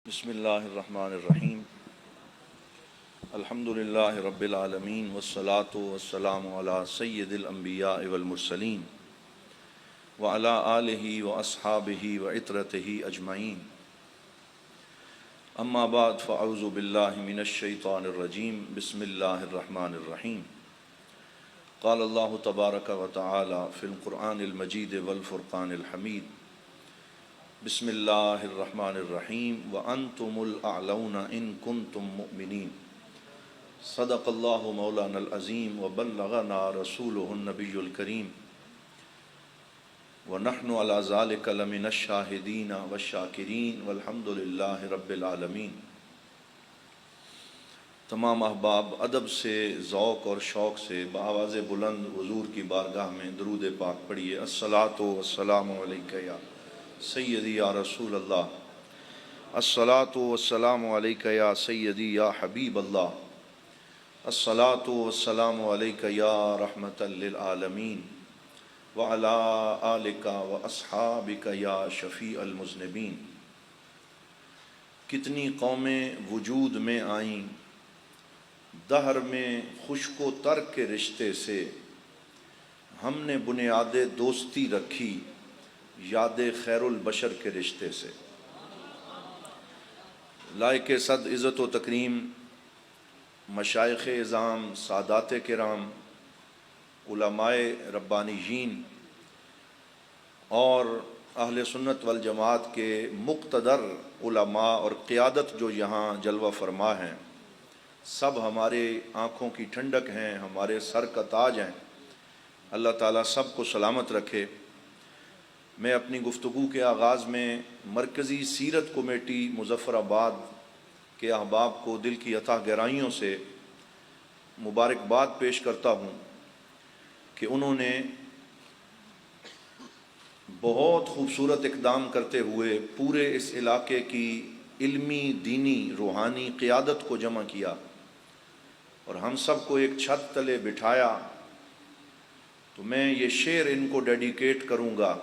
بسم اللہ الرحمن الرحیم الحمد للہ رب العالمین والصلاة والسلام علی سید الانبیاء والمرسلین وعلی آلہ واصحابہ وعطرتہ اجمعین اما بعد فاعوذ باللہ من الشیطان الرجیم بسم اللہ الرحمن الرحیم قال اللہ تبارک وتعالی فی القرآن المجید والفرقان الحمید بسم اللہ الرحمن الرحیم وانتم الاعلون ان کنتم مؤمنین صدق اللہ مولانا العظیم وبلغنا رسولہ النبی الکریم ونحن علی ذلک لمن الشاہدین والشاکرین والحمد للہ رب العالمین۔ تمام احباب ادب سے، ذوق اور شوق سے بآواز بلند حضور کی بارگاہ میں درود پاک پڑھیے۔ الصلاۃ والسلام علیک یا سیدی یا رسول اللہ، الصلاۃ والسلام علیک یا سیدی یا حبیب اللہ، الصلاۃ والسلام علیک یا رحمۃ للعالمین وعلی آلک واصحابک یا شفیع المذنبین۔ کتنی قومیں وجود میں آئیں دہر میں خشک و تر کے رشتے سے، ہم نے بنیاد دوستی رکھی یاد خیر البشر کے رشتے سے۔ لائق صد عزت و تکریم مشائخ اعظام، سادات کرام، علماء ربانیین اور اہل سنت والجماعت کے مقتدر علماء اور قیادت جو یہاں جلوہ فرما ہیں، سب ہمارے آنکھوں کی ٹھنڈک ہیں، ہمارے سر کا تاج ہیں۔ اللہ تعالیٰ سب کو سلامت رکھے۔ میں اپنی گفتگو کے آغاز میں مرکزی سیرت کمیٹی مظفر آباد کے احباب کو دل کی اتھاہ گہرائیوں سے مبارکباد پیش کرتا ہوں کہ انہوں نے بہت خوبصورت اقدام کرتے ہوئے پورے اس علاقے کی علمی، دینی، روحانی قیادت کو جمع کیا اور ہم سب کو ایک چھت تلے بٹھایا۔ تو میں یہ شعر ان کو ڈیڈیکیٹ کروں گا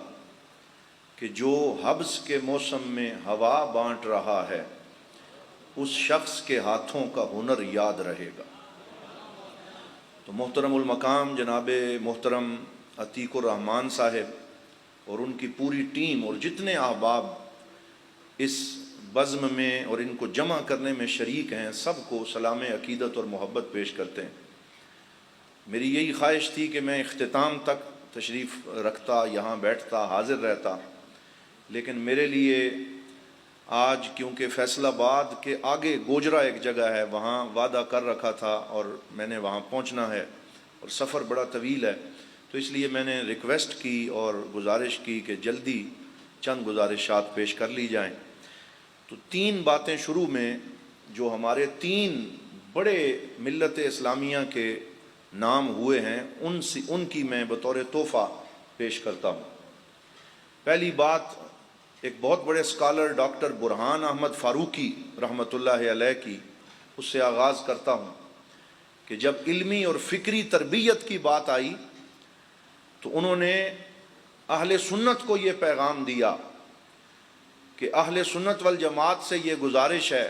کہ جو حبس کے موسم میں ہوا بانٹ رہا ہے، اس شخص کے ہاتھوں کا ہنر یاد رہے گا۔ تو محترم المقام جناب محترم عتیق الرحمان صاحب اور ان کی پوری ٹیم اور جتنے احباب اس بزم میں اور ان کو جمع کرنے میں شریک ہیں، سب کو سلام عقیدت اور محبت پیش کرتے ہیں۔ میری یہی خواہش تھی کہ میں اختتام تک تشریف رکھتا، یہاں بیٹھتا، حاضر رہتا، لیکن میرے لیے آج کیونکہ فیصل آباد کے آگے گوجرا ایک جگہ ہے، وہاں وعدہ کر رکھا تھا اور میں نے وہاں پہنچنا ہے اور سفر بڑا طویل ہے، تو اس لیے میں نے ریکویسٹ کی اور گزارش کی کہ جلدی چند گزارشات پیش کر لی جائیں۔ تو تین باتیں شروع میں جو ہمارے تین بڑے ملت اسلامیہ کے نام ہوئے ہیں ان کی میں بطور تحفہ پیش کرتا ہوں۔ پہلی بات ایک بہت بڑے اسکالر ڈاکٹر برہان احمد فاروقی رحمۃ اللہ علیہ کی، اس سے آغاز کرتا ہوں کہ جب علمی اور فکری تربیت کی بات آئی تو انہوں نے اہل سنت کو یہ پیغام دیا کہ اہل سنت والجماعت سے یہ گزارش ہے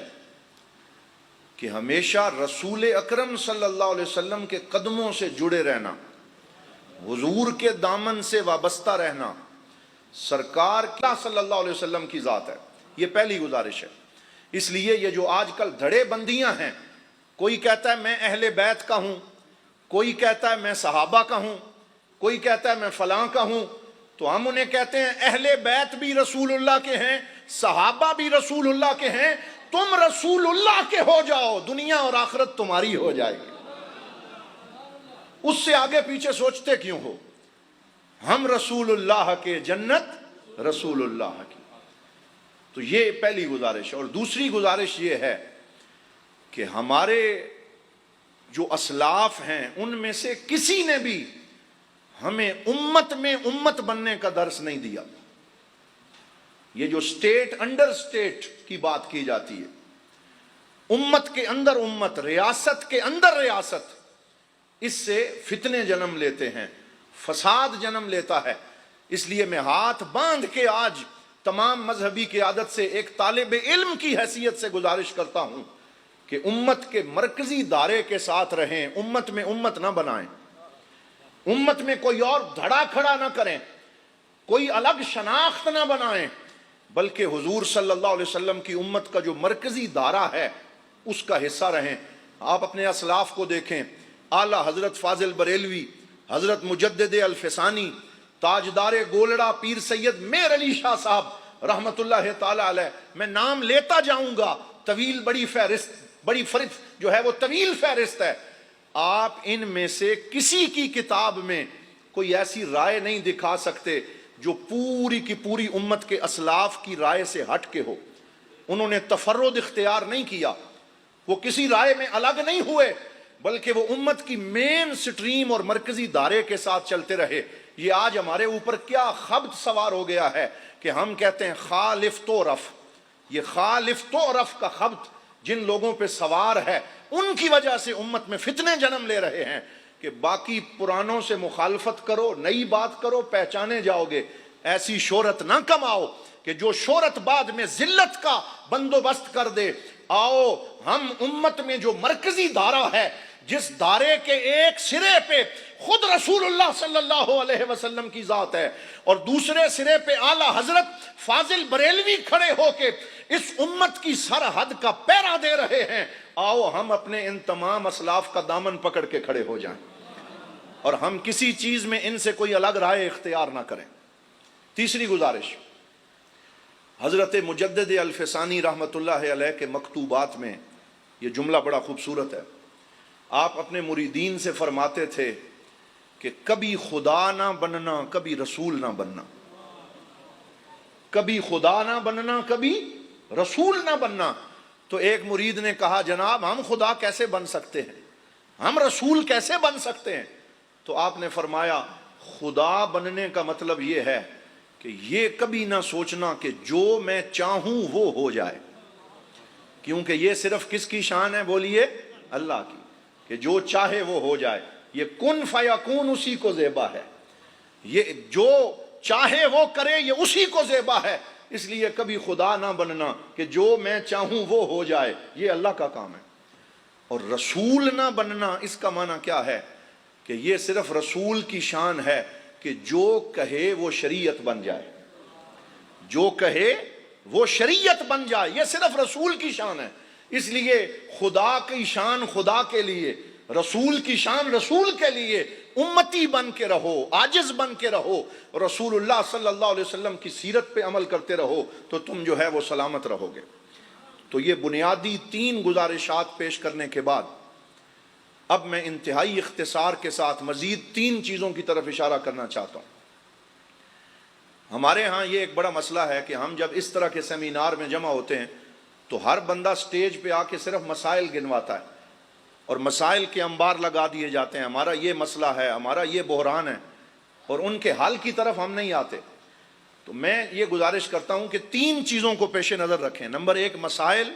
کہ ہمیشہ رسول اکرم صلی اللہ علیہ وسلم کے قدموں سے جڑے رہنا، حضور کے دامن سے وابستہ رہنا، سرکار کیا صلی اللہ علیہ وسلم کی ذات ہے۔ یہ پہلی گزارش ہے۔ اس لیے یہ جو آج کل دھڑے بندیاں ہیں، کوئی کہتا ہے میں اہل بیت کا ہوں، کوئی کہتا ہے میں صحابہ کا ہوں، کوئی کہتا ہے میں فلاں کا ہوں، تو ہم انہیں کہتے ہیں اہل بیت بھی رسول اللہ کے ہیں، صحابہ بھی رسول اللہ کے ہیں، تم رسول اللہ کے ہو جاؤ، دنیا اور آخرت تمہاری ہو جائے گی۔ اس سے آگے پیچھے سوچتے کیوں ہو؟ ہم رسول اللہ کے، جنت رسول اللہ کی۔ تو یہ پہلی گزارش ہے۔ اور دوسری گزارش یہ ہے کہ ہمارے جو اسلاف ہیں ان میں سے کسی نے بھی ہمیں امت میں امت بننے کا درس نہیں دیا۔ یہ جو اسٹیٹ انڈر اسٹیٹ کی بات کی جاتی ہے، امت کے اندر امت، ریاست کے اندر ریاست، اس سے فتنے جنم لیتے ہیں، فساد جنم لیتا ہے۔ اس لیے میں ہاتھ باندھ کے آج تمام مذہبی قیادت سے ایک طالب علم کی حیثیت سے گزارش کرتا ہوں کہ امت کے مرکزی دائرے کے ساتھ رہیں، امت میں امت نہ بنائیں، امت میں کوئی اور دھڑا کھڑا نہ کریں، کوئی الگ شناخت نہ بنائیں، بلکہ حضور صلی اللہ علیہ وسلم کی امت کا جو مرکزی دائرہ ہے اس کا حصہ رہیں۔ آپ اپنے اسلاف کو دیکھیں، اعلیٰ حضرت فاضل بریلوی، حضرت مجدد الفسانی، تاجدار گولڑا پیر سید میر علی شاہ صاحب رحمت اللہ تعالی علیہ، میں نام لیتا جاؤں گا، طویل بڑی فہرست جو ہے وہ طویل فہرست ہے۔ آپ ان میں سے کسی کی کتاب میں کوئی ایسی رائے نہیں دکھا سکتے جو پوری کی پوری امت کے اسلاف کی رائے سے ہٹ کے ہو۔ انہوں نے تفرد اختیار نہیں کیا، وہ کسی رائے میں الگ نہیں ہوئے، بلکہ وہ امت کی مین سٹریم اور مرکزی دائرے کے ساتھ چلتے رہے۔ یہ آج ہمارے اوپر کیا خبط سوار ہو گیا ہے کہ ہم کہتے ہیں خالف تو رف، یہ خالف تو رف کا خبط جن لوگوں پہ سوار ہے ان کی وجہ سے امت میں فتنے جنم لے رہے ہیں کہ باقی پرانوں سے مخالفت کرو، نئی بات کرو، پہچانے جاؤ گے۔ ایسی شہرت نہ کماؤ کہ جو شہرت بعد میں ذلت کا بندوبست کر دے۔ آؤ ہم امت میں جو مرکزی دائرہ ہے، جس دائرے کے ایک سرے پہ خود رسول اللہ صلی اللہ علیہ وسلم کی ذات ہے اور دوسرے سرے پہ اعلیٰ حضرت فاضل بریلوی کھڑے ہو کے اس امت کی سرحد کا پہرا دے رہے ہیں، آؤ ہم اپنے ان تمام اسلاف کا دامن پکڑ کے کھڑے ہو جائیں اور ہم کسی چیز میں ان سے کوئی الگ رائے اختیار نہ کریں۔ تیسری گزارش، حضرت مجدد الفسانی رحمت اللہ علیہ کے مکتوبات میں یہ جملہ بڑا خوبصورت ہے۔ آپ اپنے مریدین سے فرماتے تھے کہ کبھی خدا نہ بننا، کبھی رسول نہ بننا، کبھی خدا نہ بننا، کبھی رسول نہ بننا۔ تو ایک مرید نے کہا جناب ہم خدا کیسے بن سکتے ہیں، ہم رسول کیسے بن سکتے ہیں؟ تو آپ نے فرمایا خدا بننے کا مطلب یہ ہے کہ یہ کبھی نہ سوچنا کہ جو میں چاہوں وہ ہو جائے، کیونکہ یہ صرف کس کی شان ہے بولیے؟ اللہ کی، کہ جو چاہے وہ ہو جائے۔ یہ کن فیکون اسی کو زیبا ہے، یہ جو چاہے وہ کرے یہ اسی کو زیبا ہے۔ اس لیے کبھی خدا نہ بننا کہ جو میں چاہوں وہ ہو جائے، یہ اللہ کا کام ہے۔ اور رسول نہ بننا اس کا معنی کیا ہے کہ یہ صرف رسول کی شان ہے کہ جو کہے وہ شریعت بن جائے، جو کہے وہ شریعت بن جائے، یہ صرف رسول کی شان ہے۔ اس لیے خدا کی شان خدا کے لیے، رسول کی شان رسول کے لیے، امتی بن کے رہو، عاجز بن کے رہو، رسول اللہ صلی اللہ علیہ وسلم کی سیرت پہ عمل کرتے رہو تو تم جو ہے وہ سلامت رہو گے۔ تو یہ بنیادی 3 گزارشات پیش کرنے کے بعد اب میں انتہائی اختصار کے ساتھ مزید 3 چیزوں کی طرف اشارہ کرنا چاہتا ہوں۔ ہمارے ہاں یہ ایک بڑا مسئلہ ہے کہ ہم جب اس طرح کے سیمینار میں جمع ہوتے ہیں تو ہر بندہ سٹیج پہ آ کے صرف مسائل گنواتا ہے اور مسائل کے انبار لگا دیے جاتے ہیں، ہمارا یہ مسئلہ ہے، ہمارا یہ بحران ہے، اور ان کے حل کی طرف ہم نہیں آتے۔ تو میں یہ گزارش کرتا ہوں کہ 3 چیزوں کو پیش نظر رکھیں۔ نمبر 1 مسائل،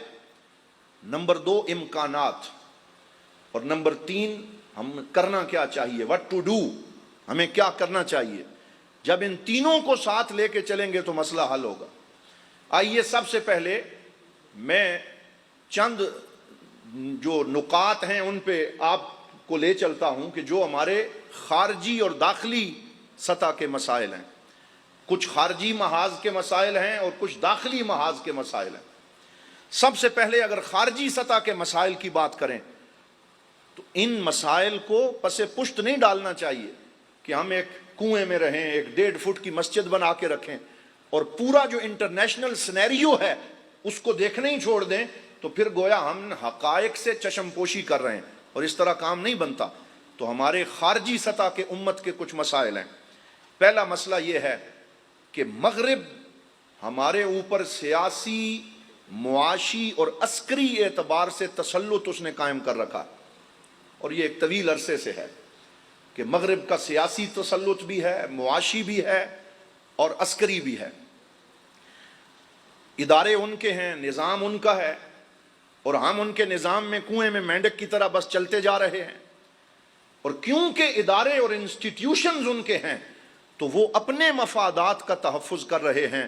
نمبر 2 امکانات، اور نمبر 3 ہم کرنا کیا چاہیے، what to do، ہمیں کیا کرنا چاہیے۔ جب ان تینوں کو ساتھ لے کے چلیں گے تو مسئلہ حل ہوگا۔ آئیے سب سے پہلے میں چند جو نکات ہیں ان پہ آپ کو لے چلتا ہوں کہ جو ہمارے خارجی اور داخلی سطح کے مسائل ہیں۔ کچھ خارجی محاذ کے مسائل ہیں اور کچھ داخلی محاذ کے مسائل ہیں۔ سب سے پہلے اگر خارجی سطح کے مسائل کی بات کریں تو ان مسائل کو پس پشت نہیں ڈالنا چاہیے کہ ہم ایک کنویں میں رہیں، ایک 1.5 فٹ کی مسجد بنا کے رکھیں اور پورا جو انٹرنیشنل سینیریو ہے اس کو دیکھنا ہی چھوڑ دیں، تو پھر گویا ہم حقائق سے چشم پوشی کر رہے ہیں اور اس طرح کام نہیں بنتا۔ تو ہمارے خارجی سطح کے امت کے کچھ مسائل ہیں۔ پہلا مسئلہ یہ ہے کہ مغرب ہمارے اوپر سیاسی، معاشی اور عسکری اعتبار سے تسلط اس نے قائم کر رکھا، اور یہ ایک طویل عرصے سے ہے کہ مغرب کا سیاسی تسلط بھی ہے، معاشی بھی ہے اور عسکری بھی ہے۔ ادارے ان کے ہیں، نظام ان کا ہے، اور ہم ان کے نظام میں کنویں میں مینڈک کی طرح بس چلتے جا رہے ہیں۔ اور کیونکہ ادارے اور انسٹیٹیوشنز ان کے ہیں تو وہ اپنے مفادات کا تحفظ کر رہے ہیں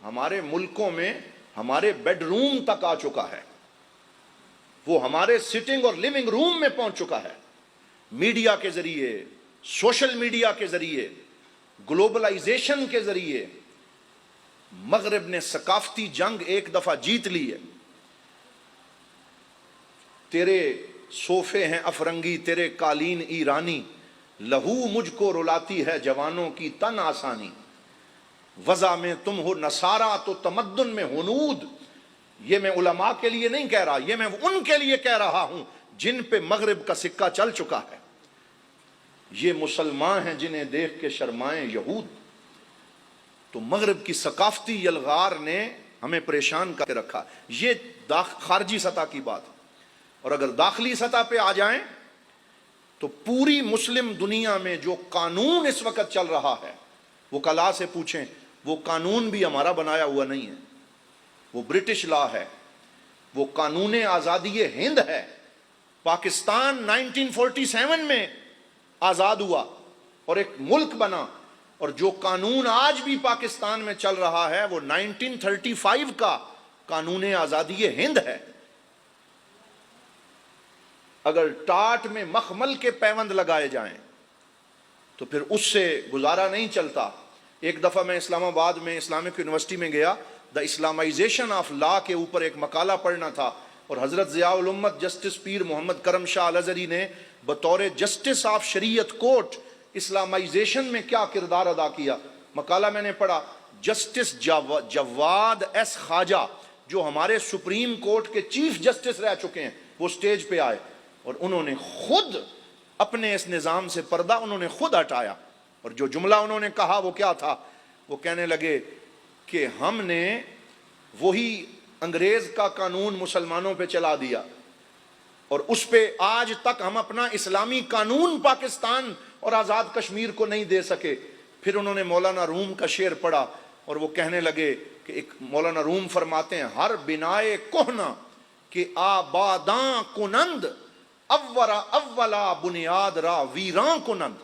ہمارے ملکوں میں ہمارے بیڈ روم تک آ چکا ہے، وہ ہمارے سٹنگ اور لیونگ روم میں پہنچ چکا ہے۔ میڈیا کے ذریعے، سوشل میڈیا کے ذریعے، گلوبلائزیشن کے ذریعے مغرب نے ثقافتی جنگ ایک دفعہ جیت لی ہے۔ تیرے صوفے ہیں افرنگی، تیرے قالین ایرانی، لہو مجھ کو رلاتی ہے جوانوں کی تن آسانی۔ وضع میں تم ہو نصارہ تو تمدن میں ہنود۔ یہ میں علماء کے لیے نہیں کہہ رہا، یہ میں ان کے لیے کہہ رہا ہوں جن پہ مغرب کا سکہ چل چکا ہے۔ یہ مسلمان ہیں جنہیں دیکھ کے شرمائیں یہود۔ تو مغرب کی ثقافتی یلغار نے ہمیں پریشان کر کے رکھا۔ یہ خارجی سطح کی بات ہے، اور اگر داخلی سطح پہ آ جائیں تو پوری مسلم دنیا میں جو قانون اس وقت چل رہا ہے، وہ کلا سے پوچھیں، وہ قانون بھی ہمارا بنایا ہوا نہیں ہے، وہ برٹش لا ہے، وہ قانون آزادی ہند ہے۔ پاکستان 1947 میں آزاد ہوا اور ایک ملک بنا، اور جو قانون آج بھی پاکستان میں چل رہا ہے وہ 1935 کا قانون آزادی ہند ہے۔ اگر ٹاٹ میں مخمل کے پیوند لگائے جائیں تو پھر اس سے گزارا نہیں چلتا۔ ایک دفعہ میں اسلام آباد میں اسلامک یونیورسٹی میں گیا، دا اسلامائزیشن آف لا کے اوپر ایک مقالہ پڑھنا تھا، اور حضرت ضیاء الامت جسٹس پیر محمد کرم شاہ الازہری نے بطور جسٹس آف شریعت کورٹ اسلامائزیشن میں کیا کردار ادا کیا۔ مقالہ میں نے پڑھا، جسٹس جواد ایس خواجہ جو ہمارے سپریم کورٹ کے چیف جسٹس رہ چکے ہیں، وہ سٹیج پہ آئے اور انہوں نے خود اپنے اس نظام سے پردہ انہوں نے خود ہٹایا، اور جو جملہ انہوں نے کہا وہ کیا تھا؟ وہ کہنے لگے کہ ہم نے وہی انگریز کا قانون مسلمانوں پہ چلا دیا، اور اس پہ آج تک ہم اپنا اسلامی قانون پاکستان اور آزاد کشمیر کو نہیں دے سکے۔ پھر انہوں نے مولانا روم کا شعر پڑھا اور وہ کہنے لگے کہ ایک مولانا روم فرماتے ہیں، ہر بنائے کوہنا کہ آباداں کنند، اولا بنیاد را ویراں کنند۔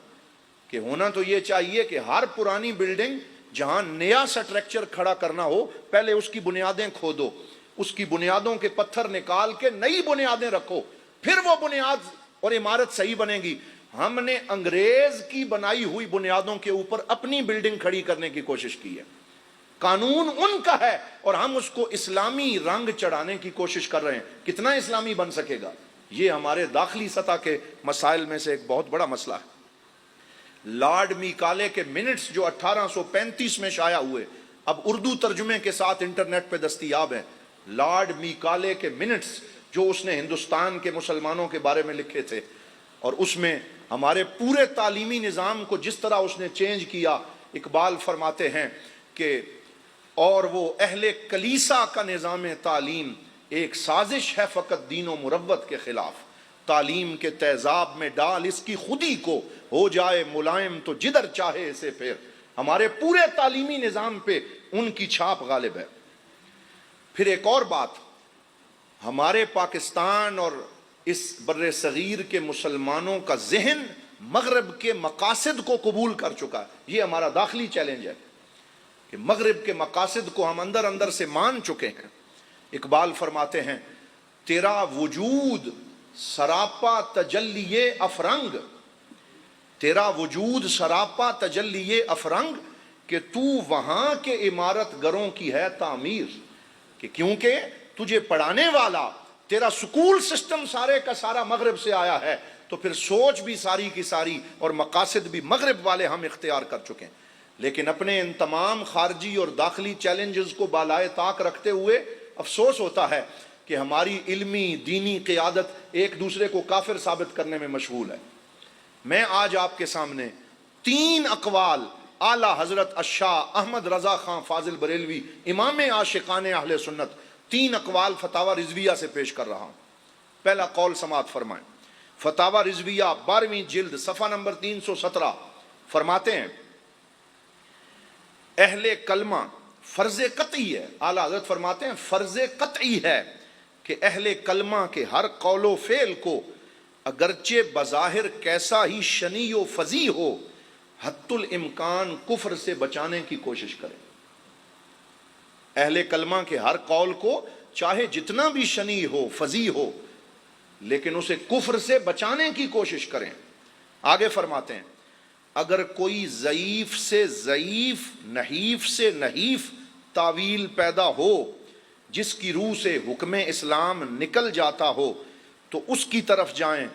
کہ ہونا تو یہ چاہیے کہ ہر پرانی بلڈنگ جہاں نیا سٹرکچر کھڑا کرنا ہو، پہلے اس کی بنیادیں کھودو، اس کی بنیادوں کے پتھر نکال کے نئی بنیادیں رکھو، پھر وہ بنیاد اور عمارت صحیح بنے گی۔ ہم نے انگریز کی بنائی ہوئی بنیادوں کے اوپر اپنی بلڈنگ کھڑی کرنے کی کوشش کی ہے۔ قانون ان کا ہے اور ہم اس کو اسلامی رنگ چڑھانے کی کوشش کر رہے ہیں۔ کتنا اسلامی بن سکے گا؟ یہ ہمارے داخلی سطح کے مسائل میں سے ایک بہت بڑا مسئلہ ہے۔ لارڈ میکالے کے منٹس جو 1835 میں شائع ہوئے، اب اردو ترجمے کے ساتھ انٹرنیٹ پہ دستیاب ہیں۔ لارڈ میکالے کے منٹس جو اس نے ہندوستان کے مسلمانوں کے بارے میں لکھے تھے، اور اس میں ہمارے پورے تعلیمی نظام کو جس طرح اس نے چینج کیا۔ اقبال فرماتے ہیں کہ اور وہ اہل کلیسا کا نظام تعلیم ایک سازش ہے فقط دین و مروت کے خلاف، تعلیم کے تیزاب میں ڈال اس کی خودی کو، ہو جائے ملائم تو جدھر چاہے اسے پھر۔ ہمارے پورے تعلیمی نظام پہ ان کی چھاپ غالب ہے۔ پھر ایک اور بات، ہمارے پاکستان اور اس بر صغیر کے مسلمانوں کا ذہن مغرب کے مقاصد کو قبول کر چکا ہے۔ یہ ہمارا داخلی چیلنج ہے کہ مغرب کے مقاصد کو ہم اندر اندر سے مان چکے ہیں۔ اقبال فرماتے ہیں، تیرا وجود سراپا تجلی افرنگ، تیرا وجود سراپا تجلی افرنگ، کہ تو وہاں کے عمارت گروں کی ہے تعمیر۔ کہ کیونکہ تجھے پڑھانے والا، تیرا سکول سسٹم سارے کا سارا مغرب سے آیا ہے، تو پھر سوچ بھی ساری کی ساری اور مقاصد بھی مغرب والے ہم اختیار کر چکے ہیں۔ لیکن اپنے ان تمام خارجی اور داخلی چیلنجز کو بالائے طاق رکھتے ہوئے افسوس ہوتا ہے کہ ہماری علمی دینی قیادت ایک دوسرے کو کافر ثابت کرنے میں مشغول ہے۔ میں آج آپ کے سامنے 3 اقوال اعلیٰ حضرت الشاہ احمد رضا خان فاضل بریلوی، امام عاشقان اہل سنت، 3 اقوال فتاوی رضویہ سے پیش کر رہا ہوں۔ پہلا قول سماعت فرمائیں۔ فتاوی رضویہ 12ویں جلد صفحہ نمبر 317 فرماتے ہیں، اہل کلمہ فرض قطعی ہے، اعلیٰ حضرت فرماتے ہیں فرض قطعی ہے کہ اہل کلمہ کے ہر قول و فعل کو اگرچہ بظاہر کیسا ہی شنی و فضی ہو، حتی الامکان کفر سے بچانے کی کوشش کریں۔ اہل کلمہ کے ہر قول کو چاہے جتنا بھی شنی ہو، فضی ہو، لیکن اسے کفر سے بچانے کی کوشش کریں۔ آگے فرماتے ہیں اگر کوئی ضعیف سے ضعیف، نحیف سے نحیف تعویل پیدا ہو جس کی روح سے حکم اسلام نکل جاتا ہو تو اس کی طرف جائیں،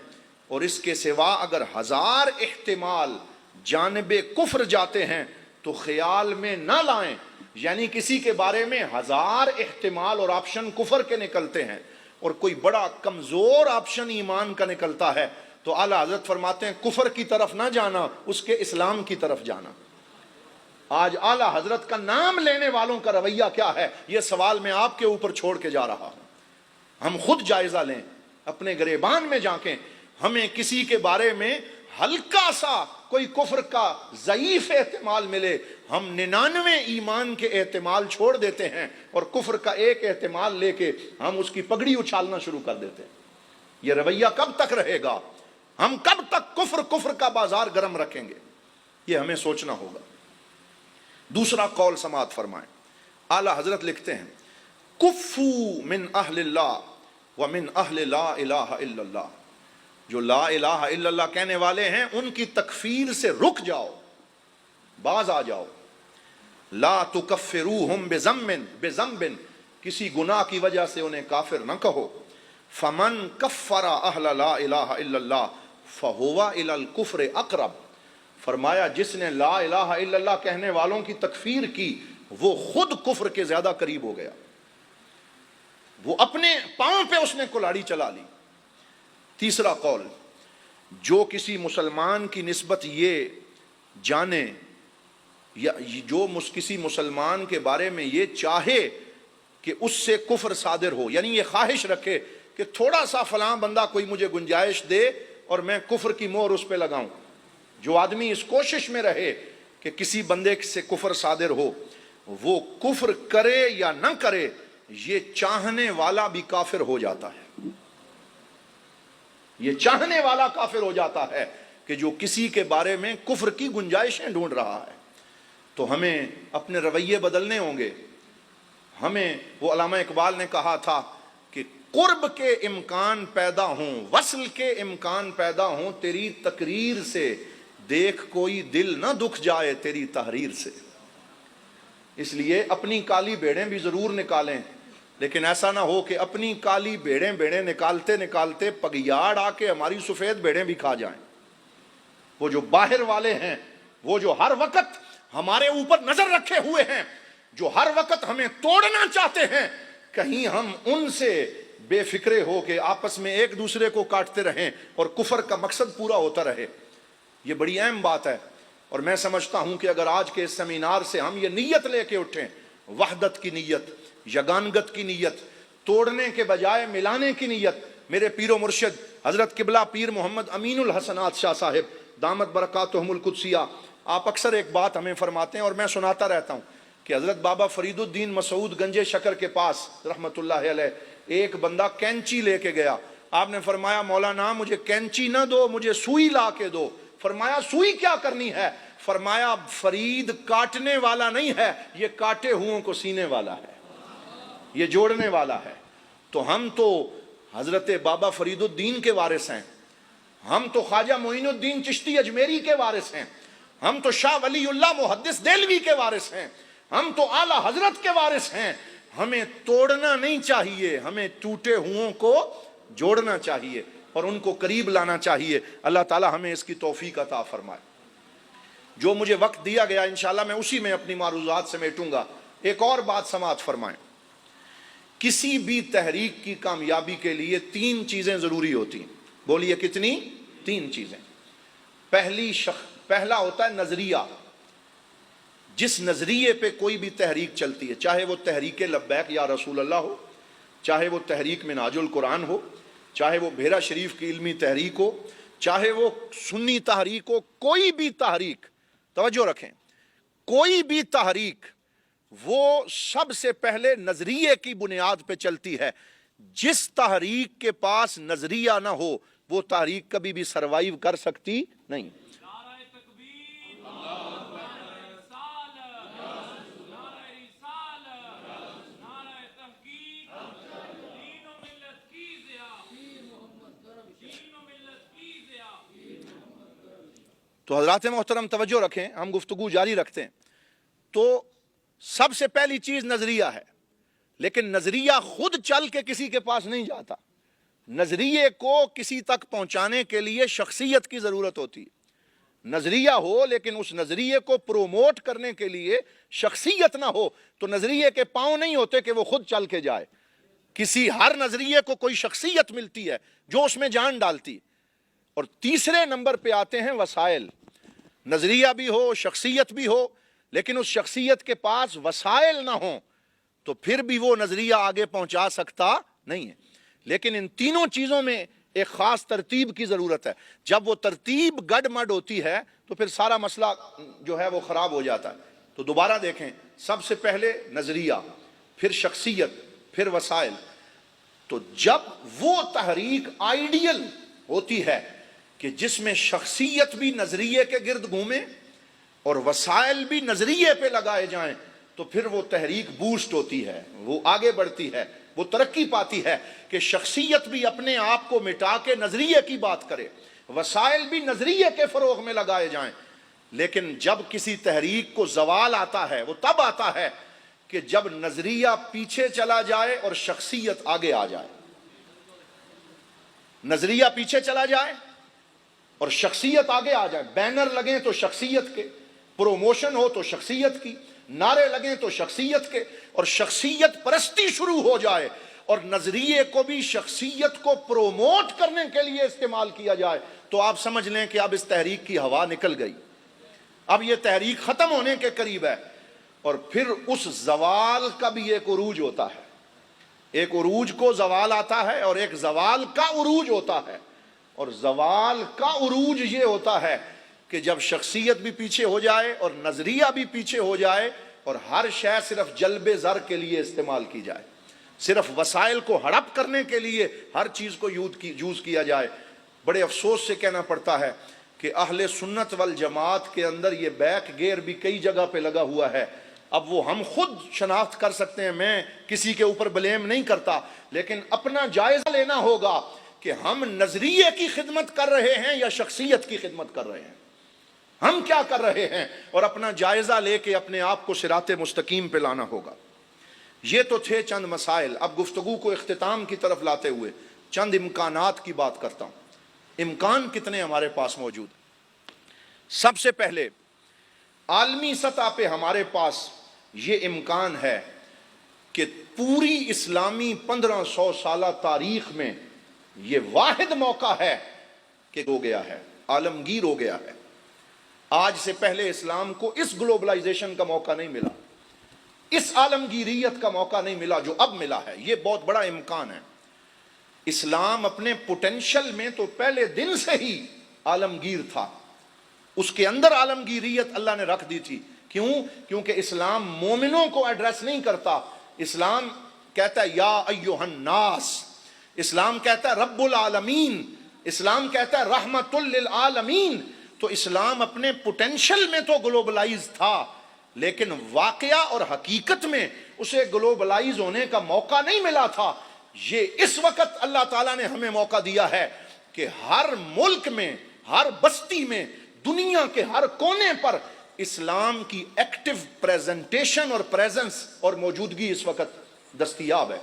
اور اس کے سوا اگر ہزار احتمال جانب کفر جاتے ہیں تو خیال میں نہ لائیں، یعنی کسی کے بارے میں ہزار احتمال اور آپشن کفر کے نکلتے ہیں اور کوئی بڑا کمزور آپشن ایمان کا نکلتا ہے، تو اعلیٰ حضرت فرماتے ہیں کفر کی طرف نہ جانا، اس کے اسلام کی طرف جانا۔ آج اعلیٰ حضرت کا نام لینے والوں کا رویہ کیا ہے، یہ سوال میں آپ کے اوپر چھوڑ کے جا رہا ہوں۔ ہم خود جائزہ لیں، اپنے گریبان میں جھانکیں، ہمیں کسی کے بارے میں ہلکا سا کوئی کفر کا ضعیف احتمال ملے، ہم 99 ایمان کے احتمال چھوڑ دیتے ہیں اور کفر کا ایک احتمال لے کے ہم اس کی پگڑی اچھالنا شروع کر دیتے ہیں۔ یہ رویہ کب تک رہے گا؟ ہم کب تک کفر کا بازار گرم رکھیں گے؟ یہ ہمیں سوچنا ہوگا۔ دوسرا قول سماعت فرمائیں، اعلیٰ حضرت لکھتے ہیں کفو من اہل اللہ ومن اہل لا الہ الا اللہ، جو لا الہ الا اللہ کہنے والے ہیں ان کی تکفیر سے رک جاؤ، باز آ جاؤ۔ لا تکفروہم بذنب، کسی گناہ کی وجہ سے انہیں کافر نہ کہو۔ فمن کفر اہل لا الہ الا اللہ فہو الی الکفر اقرب، فرمایا جس نے لا الہ الا اللہ کہنے والوں کی تکفیر کی وہ خود کفر کے زیادہ قریب ہو گیا، وہ اپنے پاؤں پہ اس نے کلاڑی چلا لی۔ تیسرا قول، جو کسی مسلمان کی نسبت یہ جانے یا جو کسی مسلمان کے بارے میں یہ چاہے کہ اس سے کفر صادر ہو، یعنی یہ خواہش رکھے کہ تھوڑا سا فلاں بندہ کوئی مجھے گنجائش دے اور میں کفر کی مہر اس پہ لگاؤں، جو آدمی اس کوشش میں رہے کہ کسی بندے سے کفر صادر ہو، وہ کفر کرے یا نہ کرے، یہ چاہنے والا بھی کافر ہو جاتا ہے۔ یہ چاہنے والا کافر ہو جاتا ہے کہ جو کسی کے بارے میں کفر کی گنجائشیں ڈھونڈ رہا ہے۔ تو ہمیں اپنے رویے بدلنے ہوں گے۔ ہمیں، وہ علامہ اقبال نے کہا تھا کہ قرب کے امکان پیدا ہوں، وصل کے امکان پیدا ہوں تیری تقریر سے، دیکھ کوئی دل نہ دکھ جائے تیری تحریر سے۔ اس لیے اپنی کالی بھیڑیں بھی ضرور نکالیں، لیکن ایسا نہ ہو کہ اپنی کالی بھیڑیں نکالتے نکالتے پگیاڑ آ کے ہماری سفید بھیڑیں بھی کھا جائیں۔ وہ جو باہر والے ہیں، وہ جو ہر وقت ہمارے اوپر نظر رکھے ہوئے ہیں، جو ہر وقت ہمیں توڑنا چاہتے ہیں، کہیں ہم ان سے بے فکرے ہو کے آپس میں ایک دوسرے کو کاٹتے رہیں اور کفر کا مقصد پورا ہوتا رہے۔ یہ بڑی اہم بات ہے، اور میں سمجھتا ہوں کہ اگر آج کے اس سیمینار سے ہم یہ نیت لے کے اٹھیں، وحدت کی نیت، یگانگت کی نیت، توڑنے کے بجائے ملانے کی نیت، میرے پیر و مرشد حضرت قبلہ پیر محمد امین الحسنات شاہ صاحب دامت برکاتہم القدسیہ، آپ اکثر ایک بات ہمیں فرماتے ہیں اور میں سناتا رہتا ہوں کہ حضرت بابا فرید الدین مسعود گنج شکر کے پاس رحمت اللہ علیہ ایک بندہ کینچی لے کے گیا۔ آپ نے فرمایا مولانا مجھے کینچی نہ دو، مجھے سوئی لا کے دو۔ فرمایا سوئی کیا کرنی ہے؟ فرمایا فرید کاٹنے والا نہیں ہے، یہ کاٹے ہوئوں کو سینے والا ہے، یہ جوڑنے والا ہے۔ تو ہم تو حضرت بابا فرید الدین کے وارث ہیں، ہم تو خواجہ معین الدین چشتی اجمیری کے وارث ہیں، ہم تو شاہ ولی اللہ محدث دہلوی کے وارث ہیں، ہم تو اعلیٰ حضرت کے وارث ہیں۔ ہمیں توڑنا نہیں چاہیے، ہمیں ٹوٹے ہوئوں کو جوڑنا چاہیے اور ان کو قریب لانا چاہیے۔ اللہ تعالی ہمیں اس کی توفیق عطا فرمائے۔ جو مجھے وقت دیا گیا انشاءاللہ میں اسی میں اپنی معروضات سمیٹوں گا۔ ایک اور بات سماعت فرمائیں، کسی بھی تحریک کی کامیابی کے لیے 3 چیزیں ضروری ہوتی ہیں۔ بولیے کتنی؟ 3 چیزیں۔ پہلا ہوتا ہے نظریہ، جس نظریے پہ کوئی بھی تحریک چلتی ہے، چاہے وہ تحریک لبیک یا رسول اللہ ہو، چاہے وہ تحریک منہاج القرآن ہو، چاہے وہ بھیرا شریف کی علمی تحریک ہو، چاہے وہ سنی تحریک ہو، کوئی بھی تحریک، توجہ رکھیں، کوئی بھی تحریک وہ سب سے پہلے نظریے کی بنیاد پہ چلتی ہے۔ جس تحریک کے پاس نظریہ نہ ہو وہ تحریک کبھی بھی سروائیو کر سکتی نہیں۔ تو حضرات محترم توجہ رکھیں، ہم گفتگو جاری رکھتے ہیں. تو سب سے پہلی چیز نظریہ ہے، لیکن نظریہ خود چل کے کسی کے پاس نہیں جاتا. نظریے کو کسی تک پہنچانے کے لیے شخصیت کی ضرورت ہوتی ہے. نظریہ ہو لیکن اس نظریے کو پروموٹ کرنے کے لیے شخصیت نہ ہو تو نظریے کے پاؤں نہیں ہوتے کہ وہ خود چل کے جائے. ہر نظریے کو کوئی شخصیت ملتی ہے جو اس میں جان ڈالتی. اور تیسرے نمبر پہ آتے ہیں وسائل. نظریہ بھی ہو، شخصیت بھی ہو، لیکن اس شخصیت کے پاس وسائل نہ ہوں تو پھر بھی وہ نظریہ آگے پہنچا سکتا نہیں ہے. لیکن ان تینوں چیزوں میں ایک خاص ترتیب کی ضرورت ہے. جب وہ ترتیب گڈ مڈ ہوتی ہے تو پھر سارا مسئلہ جو ہے وہ خراب ہو جاتا ہے. تو دوبارہ دیکھیں، سب سے پہلے نظریہ، پھر شخصیت، پھر وسائل. تو جب وہ تحریک آئیڈیل ہوتی ہے کہ جس میں شخصیت بھی نظریے کے گرد گھومے اور وسائل بھی نظریے پہ لگائے جائیں تو پھر وہ تحریک بوسٹ ہوتی ہے، وہ آگے بڑھتی ہے، وہ ترقی پاتی ہے کہ شخصیت بھی اپنے آپ کو مٹا کے نظریے کی بات کرے، وسائل بھی نظریے کے فروغ میں لگائے جائیں. لیکن جب کسی تحریک کو زوال آتا ہے وہ تب آتا ہے کہ جب نظریہ پیچھے چلا جائے اور شخصیت آگے آ جائے. نظریہ پیچھے چلا جائے اور شخصیت آگے آ جائے. بینر لگیں تو شخصیت کے، پروموشن ہو تو شخصیت کی، نعرے لگیں تو شخصیت کے، اور شخصیت پرستی شروع ہو جائے اور نظریے کو بھی شخصیت کو پروموٹ کرنے کے لیے استعمال کیا جائے تو آپ سمجھ لیں کہ اب اس تحریک کی ہوا نکل گئی، اب یہ تحریک ختم ہونے کے قریب ہے. اور پھر اس زوال کا بھی ایک عروج ہوتا ہے. ایک عروج کو زوال آتا ہے اور ایک زوال کا عروج ہوتا ہے. اور زوال کا عروج یہ ہوتا ہے کہ جب شخصیت بھی پیچھے ہو جائے اور نظریہ بھی پیچھے ہو جائے اور ہر شے صرف جلب زر کے لیے استعمال کی جائے، صرف وسائل کو ہڑپ کرنے کے لیے ہر چیز کو یوز کیا جائے. بڑے افسوس سے کہنا پڑتا ہے کہ اہل سنت والجماعت کے اندر یہ بیک گیئر بھی کئی جگہ پہ لگا ہوا ہے. اب وہ ہم خود شناخت کر سکتے ہیں، میں کسی کے اوپر بلیم نہیں کرتا، لیکن اپنا جائزہ لینا ہوگا کہ ہم نظریے کی خدمت کر رہے ہیں یا شخصیت کی خدمت کر رہے ہیں، ہم کیا کر رہے ہیں، اور اپنا جائزہ لے کے اپنے آپ کو صراط مستقیم پہ لانا ہوگا. یہ تو تھے چند مسائل. اب گفتگو کو اختتام کی طرف لاتے ہوئے چند امکانات کی بات کرتا ہوں. امکان کتنے ہمارے پاس موجود ہیں؟ سب سے پہلے عالمی سطح پہ ہمارے پاس یہ امکان ہے کہ پوری اسلامی 1500 سالہ تاریخ میں یہ واحد موقع ہے کہ ہو گیا ہے، عالمگیر ہو گیا ہے. آج سے پہلے اسلام کو اس گلوبلائزیشن کا موقع نہیں ملا، اس عالمگیریت کا موقع نہیں ملا جو اب ملا ہے. یہ بہت بڑا امکان ہے. اسلام اپنے پوٹینشل میں تو پہلے دن سے ہی عالمگیر تھا، اس کے اندر عالمگیریت اللہ نے رکھ دی تھی. کیوں؟ کیونکہ اسلام مومنوں کو ایڈریس نہیں کرتا. اسلام کہتا ہے یا ایھا الناس، اسلام کہتا ہے رب العالمین، اسلام کہتا ہے رحمت للعالمین. تو اسلام اپنے پوٹینشل میں تو گلوبلائز تھا، لیکن واقعہ اور حقیقت میں اسے گلوبلائز ہونے کا موقع نہیں ملا تھا. یہ اس وقت اللہ تعالیٰ نے ہمیں موقع دیا ہے کہ ہر ملک میں، ہر بستی میں، دنیا کے ہر کونے پر اسلام کی ایکٹیو پریزنٹیشن اور پریزنس اور موجودگی اس وقت دستیاب ہے.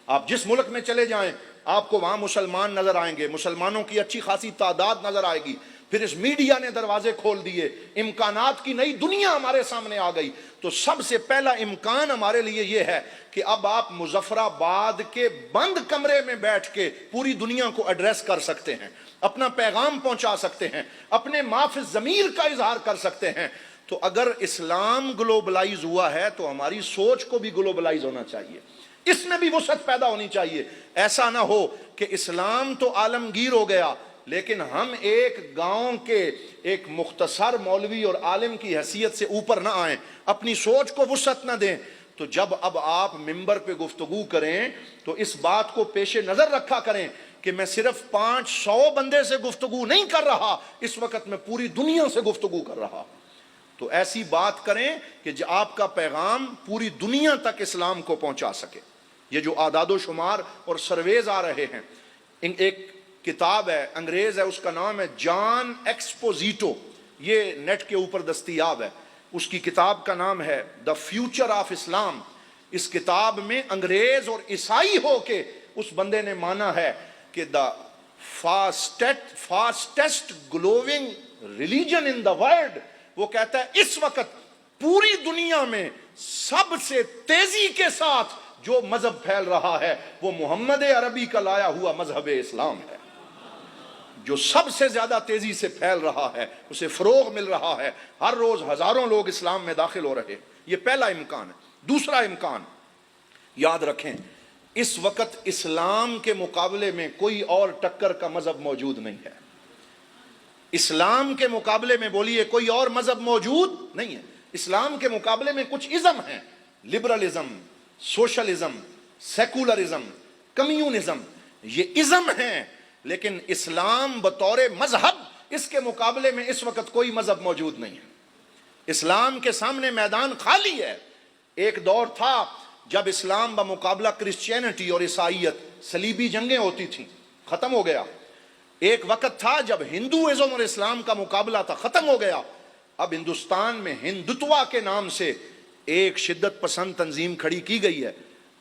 آپ جس ملک میں چلے جائیں آپ کو وہاں مسلمان نظر آئیں گے، مسلمانوں کی اچھی خاصی تعداد نظر آئے گی. پھر اس میڈیا نے دروازے کھول دیے، امکانات کی نئی دنیا ہمارے سامنے آ گئی. تو سب سے پہلا امکان ہمارے لیے یہ ہے کہ اب آپ مظفر آباد کے بند کمرے میں بیٹھ کے پوری دنیا کو ایڈریس کر سکتے ہیں، اپنا پیغام پہنچا سکتے ہیں، اپنے ما فی الضمیر کا اظہار کر سکتے ہیں. تو اگر اسلام گلوبلائز ہوا ہے تو ہماری سوچ کو بھی گلوبلائز ہونا چاہیے، اس میں بھی وسعت پیدا ہونی چاہیے. ایسا نہ ہو کہ اسلام تو عالمگیر ہو گیا لیکن ہم ایک گاؤں کے ایک مختصر مولوی اور عالم کی حیثیت سے اوپر نہ آئیں، اپنی سوچ کو وسعت نہ دیں. تو جب اب آپ ممبر پہ گفتگو کریں تو اس بات کو پیش نظر رکھا کریں کہ میں صرف 500 بندے سے گفتگو نہیں کر رہا، اس وقت میں پوری دنیا سے گفتگو کر رہا. تو ایسی بات کریں کہ آپ کا پیغام پوری دنیا تک اسلام کو پہنچا سکے. یہ جو اعداد و شمار اور سرویز آ رہے ہیں، ایک کتاب ہے، انگریز ہے، اس کا نام ہے جان ایکسپوزیٹو، یہ نیٹ کے اوپر دستیاب ہے. اس کی کتاب کا نام ہے دا فیوچر آف اسلام. اس کتاب میں انگریز اور عیسائی ہو کے اس بندے نے مانا ہے کہ the fastest glowing religion in the world, وہ کہتا ہے اس وقت پوری دنیا میں سب سے تیزی کے ساتھ جو مذہب پھیل رہا ہے وہ محمد عربی کا لایا ہوا مذہب اسلام ہے. جو سب سے زیادہ تیزی سے پھیل رہا ہے، اسے فروغ مل رہا ہے، ہر روز ہزاروں لوگ اسلام میں داخل ہو رہے. یہ پہلا امکان ہے. دوسرا امکان، یاد رکھیں اس وقت اسلام کے مقابلے میں کوئی اور ٹکر کا مذہب موجود نہیں ہے. اسلام کے مقابلے میں بولیے کوئی اور مذہب موجود نہیں ہے. اسلام کے مقابلے میں کچھ ازم ہیں، لبرلزم، سوشلزم، سیکولرزم، کمیونزم، یہ ازم ہیں. لیکن اسلام بطور مذہب اس کے مقابلے میں اس وقت کوئی مذہب موجود نہیں ہے. اسلام کے سامنے میدان خالی ہے. ایک دور تھا جب اسلام بمقابلہ کرسچینٹی اور عیسائیت صلیبی جنگیں ہوتی تھیں، ختم ہو گیا. ایک وقت تھا جب ہندوازم اور اسلام کا مقابلہ تھا، ختم ہو گیا. اب ہندوستان میں ہندوتوا کے نام سے ایک شدت پسند تنظیم کھڑی کی گئی ہے،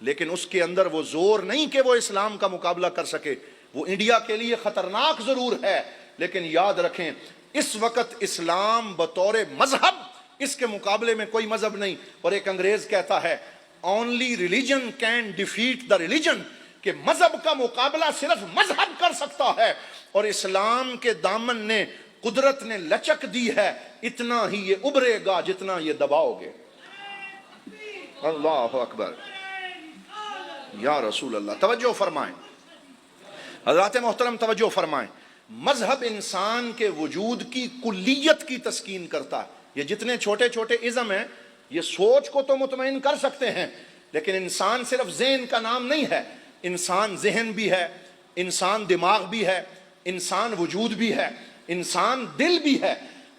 لیکن اس کے اندر وہ زور نہیں کہ وہ اسلام کا مقابلہ کر سکے. وہ انڈیا کے لیے خطرناک ضرور ہے، لیکن یاد رکھیں اس وقت اسلام بطور مذہب اس کے مقابلے میں کوئی مذہب نہیں. اور ایک انگریز کہتا ہے only religion can defeat the religion، کہ مذہب کا مقابلہ صرف مذہب کر سکتا ہے. اور اسلام کے دامن نے قدرت نے لچک دی ہے، اتنا ہی یہ ابھرے گا جتنا یہ دباؤ گے. اللہ اکبر یا رسول اللہ. توجہ فرمائیں حضرات محترم، توجہ فرمائیں. مذہب انسان کے وجود کی کلیت کی تسکین کرتا ہے. یہ جتنے چھوٹے چھوٹے ازم ہیں یہ سوچ کو تو مطمئن کر سکتے ہیں، لیکن انسان صرف ذہن کا نام نہیں ہے. انسان ذہن بھی ہے، انسان دماغ بھی ہے، انسان وجود بھی ہے، انسان دل بھی ہے.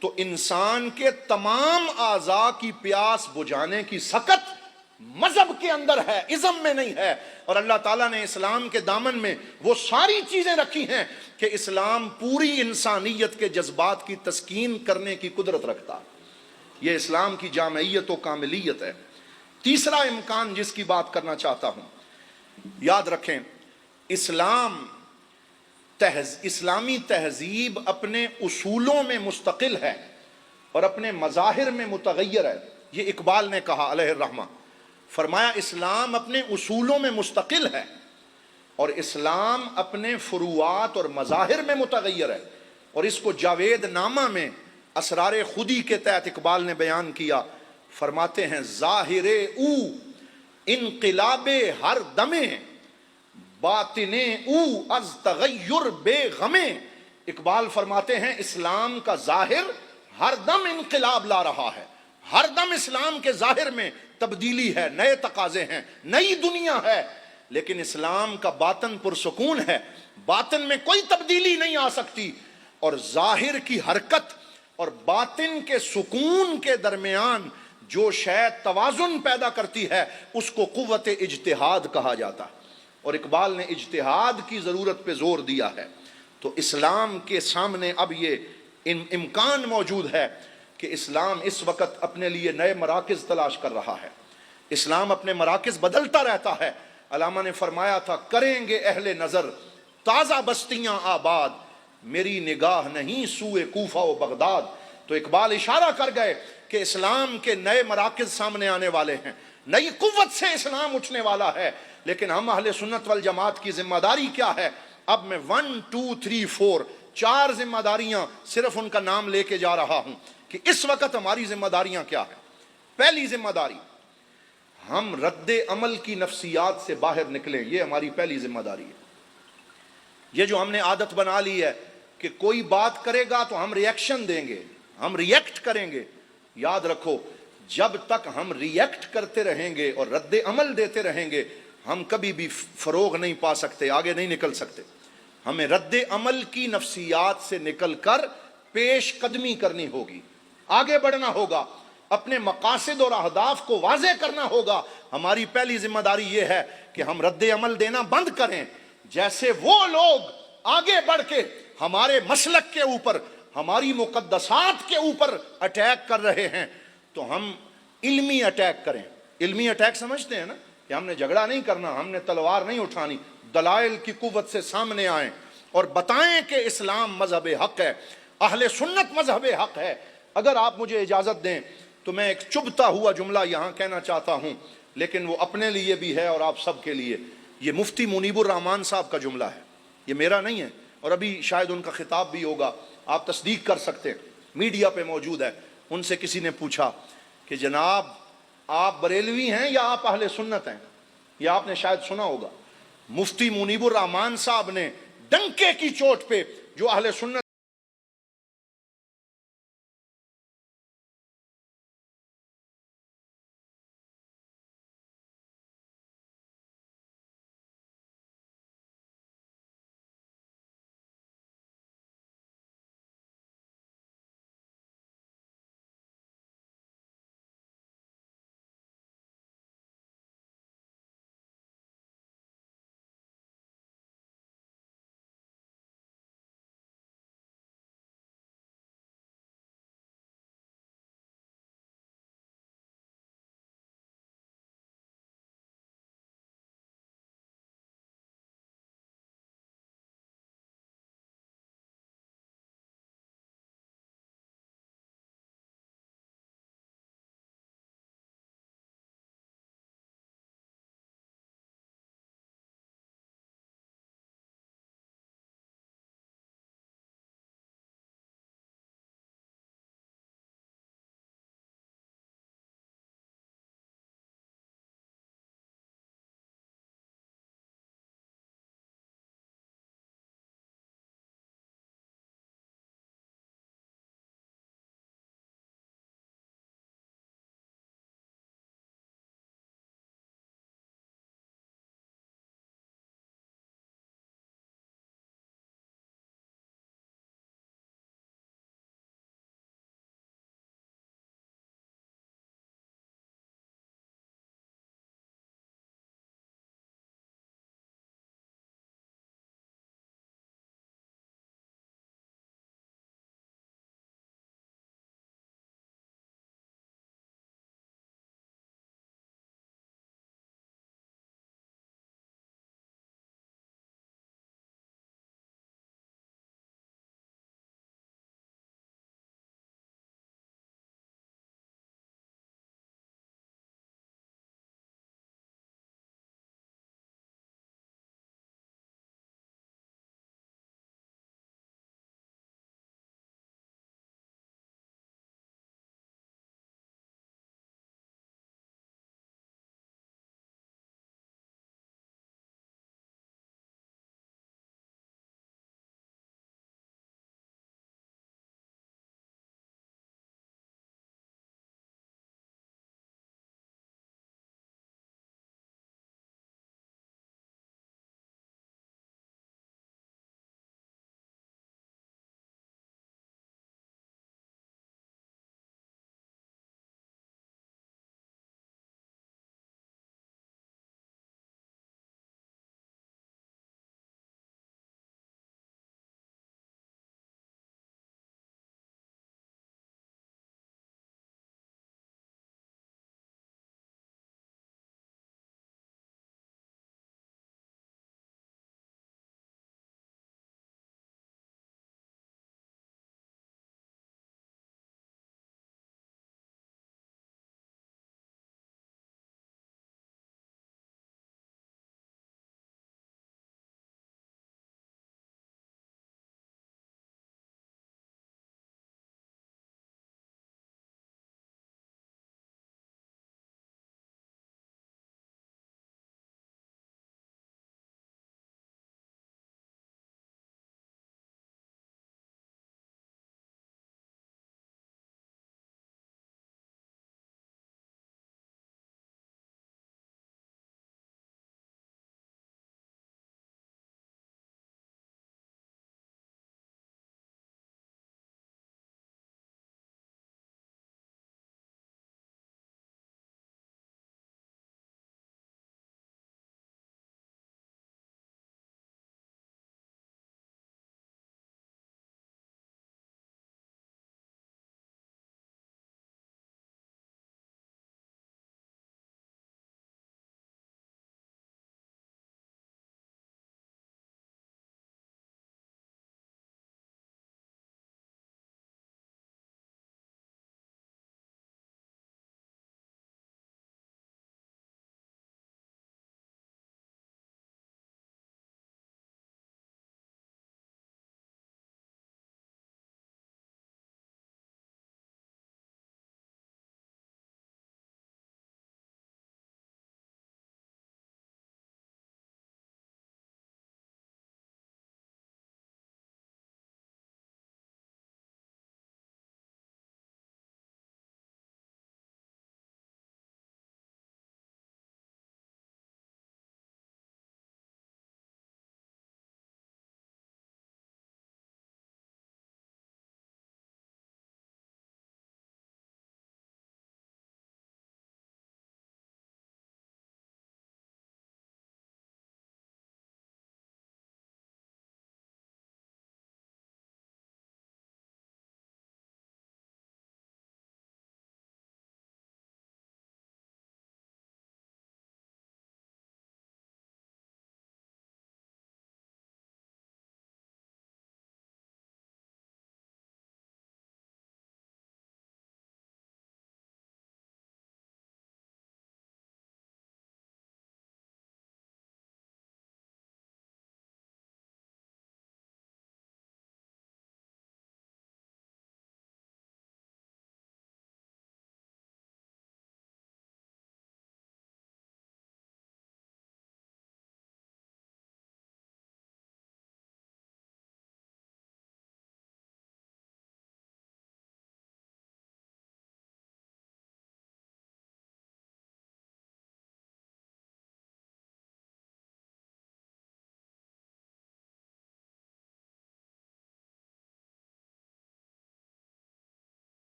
تو انسان کے تمام اعضاء کی پیاس بجھانے کی سکت مذہب کے اندر ہے، ازم میں نہیں ہے. اور اللہ تعالیٰ نے اسلام کے دامن میں وہ ساری چیزیں رکھی ہیں کہ اسلام پوری انسانیت کے جذبات کی تسکین کرنے کی قدرت رکھتا. یہ اسلام کی جامعیت و کاملیت ہے. تیسرا امکان جس کی بات کرنا چاہتا ہوں، یاد رکھیں اسلامی تہذیب اپنے اصولوں میں مستقل ہے اور اپنے مظاہر میں متغیر ہے. یہ اقبال نے کہا علیہ الرحمہ، فرمایا اسلام اپنے اصولوں میں مستقل ہے اور اسلام اپنے فروعات اور مظاہر میں متغیر ہے. اور اس کو جاوید نامہ میں اسرار خودی کے تحت اقبال نے بیان کیا. فرماتے ہیں ظاہر او انقلاب ہر دمے، باطن او از تغیر بے غمے. اقبال فرماتے ہیں اسلام کا ظاہر ہر دم انقلاب لا رہا ہے، ہر دم اسلام کے ظاہر میں تبدیلی ہے، نئے تقاضے ہیں، نئی دنیا ہے. لیکن اسلام کا باطن پرسکون ہے، باطن میں کوئی تبدیلی نہیں آ سکتی. اور ظاہر کی حرکت اور باطن کے سکون کے درمیان جو شے توازن پیدا کرتی ہے اس کو قوت اجتہاد کہا جاتا ہے. اور اقبال نے اجتہاد کی ضرورت پہ زور دیا ہے. تو اسلام کے سامنے اب یہ امکان موجود ہے کہ اسلام اس وقت اپنے لیے نئے مراکز تلاش کر رہا ہے. اسلام اپنے مراکز بدلتا رہتا ہے. علامہ نے فرمایا تھا کریں گے اہل نظر تازہ بستیاں آباد، میری نگاہ نہیں سوئے کوفہ و بغداد. تو اقبال اشارہ کر گئے کہ اسلام کے نئے مراکز سامنے آنے والے ہیں، نئی قوت سے اسلام اٹھنے والا ہے. لیکن ہم اہل سنت والجماعت کی ذمہ داری کیا ہے؟ اب میں 1 2 3 4 4 ذمہ داریاں صرف ان کا نام لے کے جا رہا ہوں کہ اس وقت ہماری ذمہ داریاں کیا ہیں. پہلی ذمہ داری، ہم رد عمل کی نفسیات سے باہر نکلیں. یہ ہماری پہلی ذمہ داری ہے. یہ جو ہم نے عادت بنا لی ہے کہ کوئی بات کرے گا تو ہم ریئیکشن دیں گے، ہم ریئیکٹ کریں گے. یاد رکھو جب تک ہم ریئیکٹ کرتے رہیں گے اور رد عمل دیتے رہیں گے ہم کبھی بھی فروغ نہیں پا سکتے، آگے نہیں نکل سکتے. ہمیں رد عمل کی نفسیات سے نکل کر پیش قدمی کرنی ہوگی، آگے بڑھنا ہوگا، اپنے مقاصد اور اہداف کو واضح کرنا ہوگا. ہماری پہلی ذمہ داری یہ ہے کہ ہم رد عمل دینا بند کریں. جیسے وہ لوگ آگے بڑھ کے ہمارے مسلک کے اوپر ہماری مقدسات کے اوپر اٹیک کر رہے ہیں تو ہم علمی اٹیک کریں. علمی اٹیک سمجھتے ہیں نا کہ ہم نے جھگڑا نہیں کرنا, ہم نے تلوار نہیں اٹھانی, دلائل کی قوت سے سامنے آئیں اور بتائیں کہ اسلام مذہب حق ہے, اہل سنت مذہب حق ہے. اگر آپ مجھے اجازت دیں تو میں ایک چبھتا ہوا جملہ یہاں کہنا چاہتا ہوں, لیکن وہ اپنے لیے بھی ہے اور آپ سب کے لیے. یہ مفتی منیب الرحمان صاحب کا جملہ ہے, یہ میرا نہیں ہے, اور ابھی شاید ان کا خطاب بھی ہوگا, آپ تصدیق کر سکتے ہیں, میڈیا پہ موجود ہے. ان سے کسی نے پوچھا کہ جناب آپ بریلوی ہیں یا آپ اہل سنت ہیں؟ یہ آپ نے شاید سنا ہوگا. مفتی منیب الرحمان صاحب نے ڈنکے کی چوٹ پہ جو اہل سنت